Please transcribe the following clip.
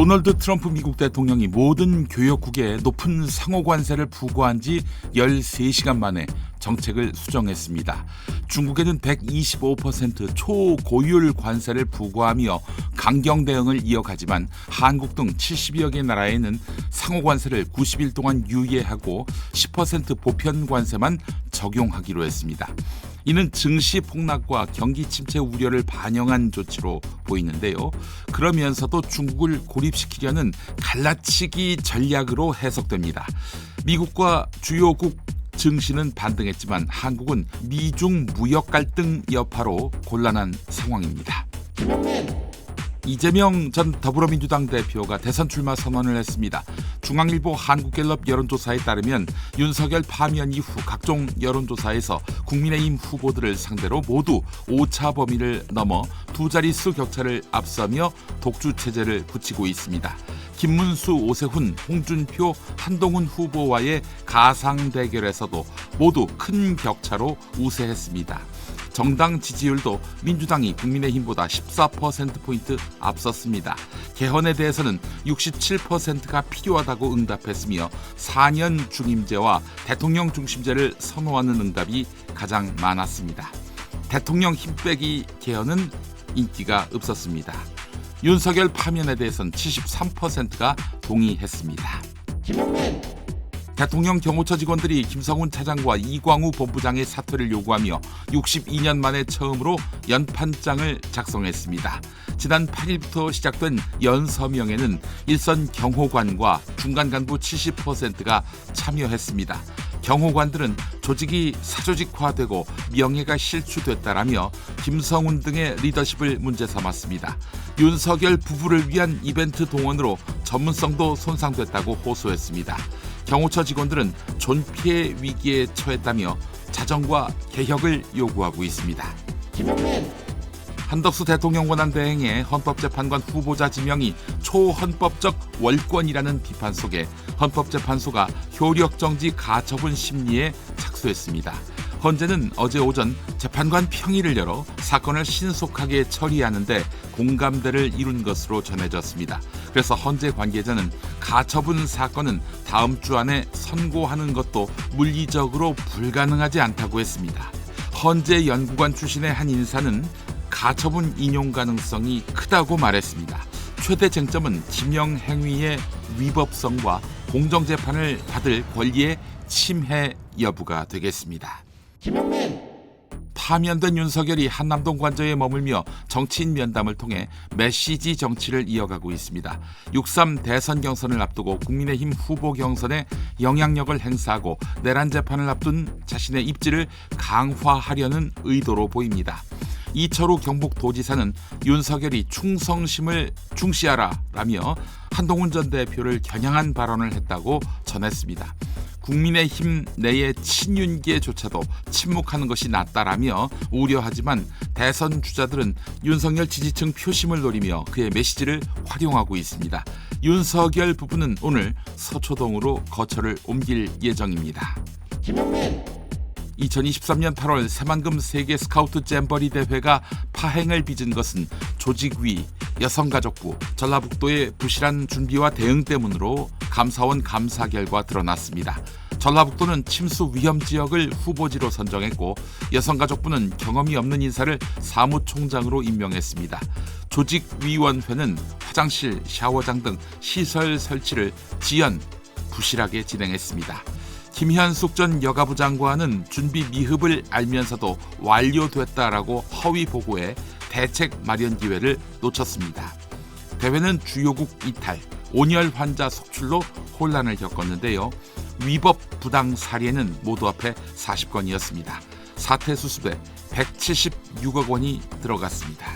도널드 트럼프 미국 대통령이 모든 교역국에 높은 상호관세를 부과한 지 13시간 만에 정책을 수정했습니다. 중국에는 125% 초고율 관세를 부과하며 강경 대응을 이어가지만 한국 등 70여 개 나라에는 상호관세를 90일 동안 유예하고 10% 보편 관세만 적용하기로 했습니다. 이는 증시 폭락과 경기 침체 우려를 반영한 조치로 보이는데요. 그러면서도 중국을 고립시키려는 갈라치기 전략으로 해석됩니다. 미국과 주요국 증시는 반등했지만 한국은 미중 무역 갈등 여파로 곤란한 상황입니다. 이재명 전 더불어민주당 대표가 대선 출마 선언을 했습니다. 중앙일보 한국갤럽 여론조사에 따르면 윤석열 파면 이후 각종 여론조사에서 국민의힘 후보들을 상대로 모두 오차 범위를 넘어 두 자릿수 격차를 앞서며 독주체제를 굳히고 있습니다. 김문수, 오세훈, 홍준표, 한동훈 후보와의 가상 대결에서도 모두 큰 격차로 우세했습니다. 정당 지지율도 민주당이 국민의힘보다 14%포인트 앞섰습니다. 개헌에 대해서는 67%가 필요하다고 응답했으며 4년 중임제와 대통령 중심제를 선호하는 응답이 가장 많았습니다. 대통령 힘빼기 개헌은 인기가 없었습니다. 윤석열 파면에 대해서는 73%가 동의했습니다. 대통령 경호처 직원들이 김성훈 차장과 이광우 본부장의 사퇴를 요구하며 62년 만에 처음으로 연판장을 작성했습니다. 지난 8일부터 시작된 연서명에는 일선 경호관과 중간 간부 70%가 참여했습니다. 경호관들은 조직이 사조직화되고 명예가 실추됐다라며 김성훈 등의 리더십을 문제 삼았습니다. 윤석열 부부를 위한 이벤트 동원으로 전문성도 손상됐다고 호소했습니다. 경호처 직원들은 존폐 위기에 처했다며 자정과 개혁을 요구하고 있습니다. 한덕수 대통령 권한 대행의 헌법재판관 후보자 지명이 초헌법적 월권이라는 비판 속에 헌법재판소가 효력정지 가처분 심리에 착수했습니다. 헌재는 어제 오전 재판관 평의를 열어 사건을 신속하게 처리하는데 공감대를 이룬 것으로 전해졌습니다. 그래서 헌재 관계자는 가처분 사건은 다음 주 안에 선고하는 것도 물리적으로 불가능하지 않다고 했습니다. 헌재 연구관 출신의 한 인사는 가처분 인용 가능성이 크다고 말했습니다. 최대 쟁점은 지명 행위의 위법성과 공정재판을 받을 권리의 침해 여부가 되겠습니다. 파면된 윤석열이 한남동 관저에 머물며 정치인 면담을 통해 메시지 정치를 이어가고 있습니다. 6.3 대선 경선을 앞두고 국민의힘 후보 경선에 영향력을 행사하고 내란 재판을 앞둔 자신의 입지를 강화하려는 의도로 보입니다. 이철우 경북도지사는 윤석열이 충성심을 중시하라라며 한동훈 전 대표를 겨냥한 발언을 했다고 전했습니다. 국민의힘 내의 친윤계조차도 침묵하는 것이 낫다라며 우려하지만 대선 주자들은 윤석열 지지층 표심을 노리며 그의 메시지를 활용하고 있습니다. 윤석열 부부는 오늘 서초동으로 거처를 옮길 예정입니다. 2023년 8월 새만금 세계 스카우트 잼버리 대회가 파행을 빚은 것은 조직위, 여성가족부, 전라북도의 부실한 준비와 대응 때문으로 감사원 감사 결과 드러났습니다. 전라북도는 침수 위험 지역을 후보지로 선정했고 여성가족부는 경험이 없는 인사를 사무총장으로 임명했습니다. 조직위원회는 화장실, 샤워장 등 시설 설치를 지연, 부실하게 진행했습니다. 김현숙 전 여가부 장관은 준비 미흡을 알면서도 완료됐다라고 허위 보고해 대책 마련 기회를 놓쳤습니다. 대회는 주요국 이탈, 온열 환자 속출로 혼란을 겪었는데요. 위법 부당 사례는 모두 합해 40건이었습니다. 사태 수습에 176억 원이 들어갔습니다.